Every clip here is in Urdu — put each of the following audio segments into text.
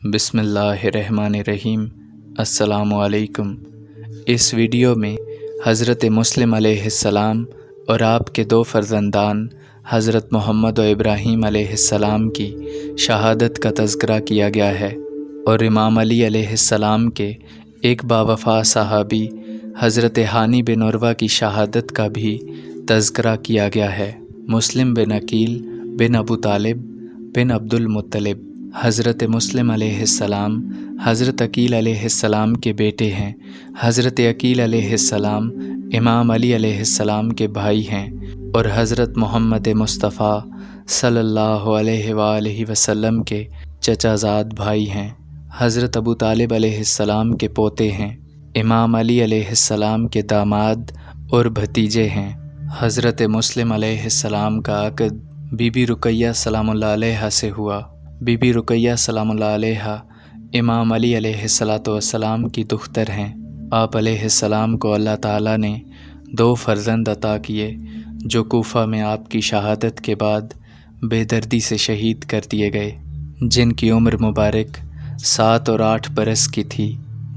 بسم اللہ الرحمن الرحیم۔ السلام علیکم۔ اس ویڈیو میں حضرت مسلم علیہ السلام اور آپ کے دو فرزندان حضرت محمد و ابراہیم علیہ السلام کی شہادت کا تذکرہ کیا گیا ہے، اور امام علی علیہ السلام کے ایک باوفا صحابی حضرت ہانی بن عروہ کی شہادت کا بھی تذکرہ کیا گیا ہے۔ مسلم بن عقیل بن ابو طالب بن عبد المطلب۔ حضرت مسلم علیہ السلام حضرت عقیل علیہ السلام کے بیٹے ہیں۔ حضرت عقیل علیہ السلام امام علی علیہ السلام کے بھائی ہیں اور حضرت محمد مصطفیٰ صلی اللہ علیہ وآلہ وسلم کے چچا زاد بھائی ہیں۔ حضرت ابو طالب علیہ السلام کے پوتے ہیں۔ امام علی علیہ السلام کے داماد اور بھتیجے ہیں۔ حضرت مسلم علیہ السلام کا عقد بی بی رقیہ سلام اللہ علیہا سے ہوا۔ بی بی رقیہ سلام اللہ علیہا امام علی علیہ السلام کی دختر ہیں۔ آپ علیہ السلام کو اللہ تعالیٰ نے دو فرزند عطا کیے جو کوفہ میں آپ کی شہادت کے بعد بے دردی سے شہید کر دیے گئے، جن کی عمر مبارک 7 اور 8 برس کی تھی۔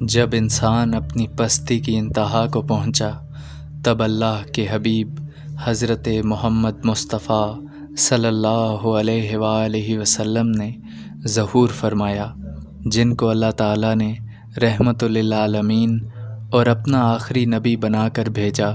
جب انسان اپنی پستی کی انتہا کو پہنچا تب اللہ کے حبیب حضرت محمد مصطفیٰ صلی اللہ علیہ وآلہ وسلم نے ظہور فرمایا، جن کو اللہ تعالیٰ نے رحمت للعالمین اور اپنا آخری نبی بنا کر بھیجا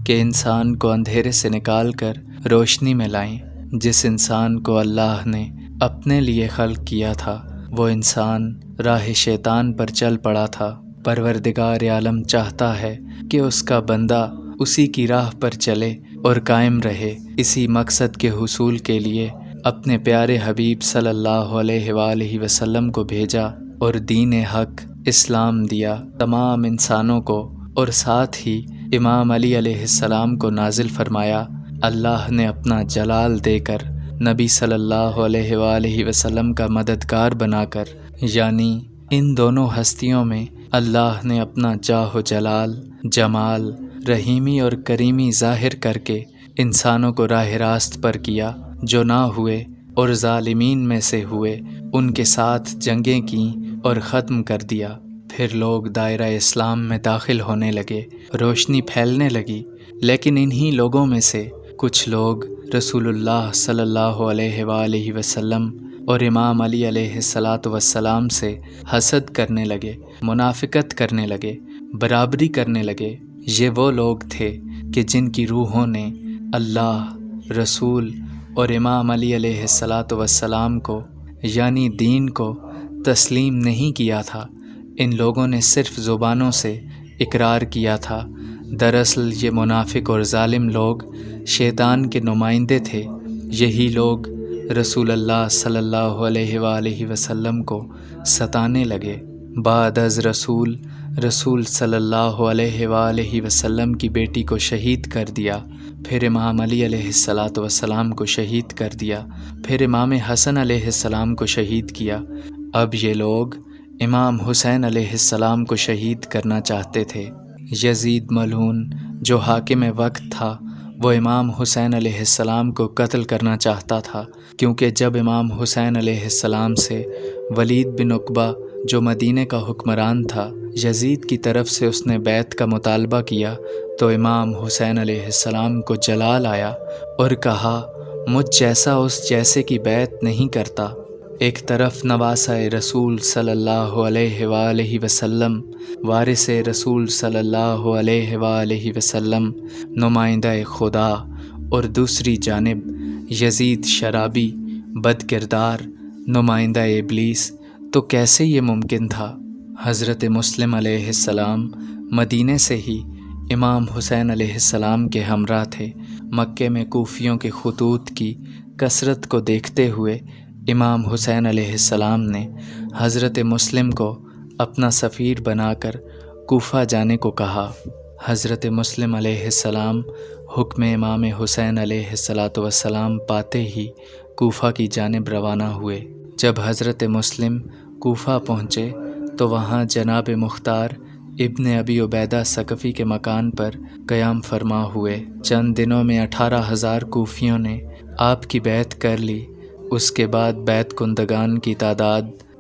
کہ انسان کو اندھیرے سے نکال کر روشنی میں لائیں۔ جس انسان کو اللہ نے اپنے لیے خلق کیا تھا وہ انسان راہ شیطان پر چل پڑا تھا۔ پروردگار عالم چاہتا ہے کہ اس کا بندہ اسی کی راہ پر چلے اور قائم رہے۔ اسی مقصد کے حصول کے لیے اپنے پیارے حبیب صلی اللہ علیہ وآلہ وسلم کو بھیجا اور دین حق اسلام دیا تمام انسانوں کو، اور ساتھ ہی امام علی علیہ السلام کو نازل فرمایا۔ اللہ نے اپنا جلال دے کر نبی صلی اللہ علیہ وآلہ وسلم کا مددگار بنا کر، یعنی ان دونوں ہستیوں میں اللہ نے اپنا جاہ و جلال، جمال، رحیمی اور کریمی ظاہر کر کے انسانوں کو راہ راست پر کیا۔ جو نہ ہوئے اور ظالمین میں سے ہوئے ان کے ساتھ جنگیں کیں اور ختم کر دیا۔ پھر لوگ دائرہ اسلام میں داخل ہونے لگے، روشنی پھیلنے لگی، لیکن انہی لوگوں میں سے کچھ لوگ رسول اللہ صلی اللہ علیہ وآلہ وسلم اور امام علی علیہ السلام سے حسد کرنے لگے، منافقت کرنے لگے، برابری کرنے لگے۔ یہ وہ لوگ تھے کہ جن کی روحوں نے اللہ، رسول اور امام علی علیہ السلام کو، یعنی دین کو تسلیم نہیں کیا تھا۔ ان لوگوں نے صرف زبانوں سے اقرار کیا تھا۔ دراصل یہ منافق اور ظالم لوگ شیطان کے نمائندے تھے۔ یہی لوگ رسول اللہ صلی اللہ علیہ وآلہ وسلم کو ستانے لگے۔ بعد از رسول صلی اللہ علیہ وآلہ وسلم کی بیٹی کو شہید کر دیا، پھر امام علی علیہ السلام کو شہید کر دیا، پھر امام حسن علیہ السلام کو شہید کیا۔ اب یہ لوگ امام حسین علیہ السلام کو شہید کرنا چاہتے تھے۔ یزید ملعون جو حاکم وقت تھا وہ امام حسین علیہ السلام کو قتل کرنا چاہتا تھا، کیونکہ جب امام حسین علیہ السلام سے ولید بن عقبہ جو مدینہ کا حکمران تھا یزید کی طرف سے اس نے بیعت کا مطالبہ کیا تو امام حسین علیہ السلام کو جلال آیا اور کہا، مجھ جیسا اس جیسے کی بیعت نہیں کرتا۔ ایک طرف نواسہ رسول صلی اللہ علیہ وآلہ وسلم، وارث رسول صلی اللہ علیہ وآلہ وسلم، نمائندہ خدا، اور دوسری جانب یزید شرابی، بد کردار، نمائندہ ابلیس، تو کیسے یہ ممکن تھا؟ حضرت مسلم علیہ السلام مدینہ سے ہی امام حسین علیہ السلام کے ہمراہ تھے۔ مکے میں کوفیوں کے خطوط کی کثرت کو دیکھتے ہوئے امام حسین علیہ السلام نے حضرت مسلم کو اپنا سفیر بنا کر کوفہ جانے کو کہا۔ حضرت مسلم علیہ السلام حکم امام حسین علیہ السلام پاتے ہی کوفہ کی جانب روانہ ہوئے۔ جب حضرت مسلم کوفہ پہنچے تو وہاں جناب مختار ابن ابی عبیدہ ثقفی کے مکان پر قیام فرما ہوئے۔ چند دنوں میں 18,000 کوفیوں نے آپ کی بیعت کر لی۔ اس کے بعد بیعت کنندگان کی تعداد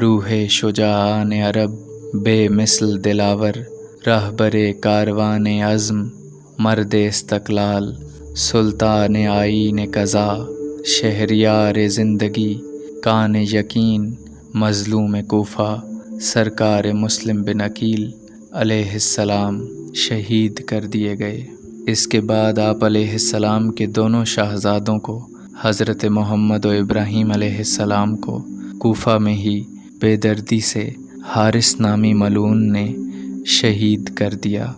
روح شجاعان عرب بے مثل دلاور، رہبر کاروان عزم مرد استقلال، سلطان آئین قضا شہریار زندگی، کان یقین مظلوم کوفہ، سرکار مسلم بن عقیل علیہ السلام شہید کر دیے گئے۔ اس کے بعد آپ علیہ السلام کے دونوں شاہزادوں کو، حضرت محمد و ابراہیم علیہ السلام کو کوفہ میں ہی بے دردی سے حارث نامی ملعون نے شہید کر دیا۔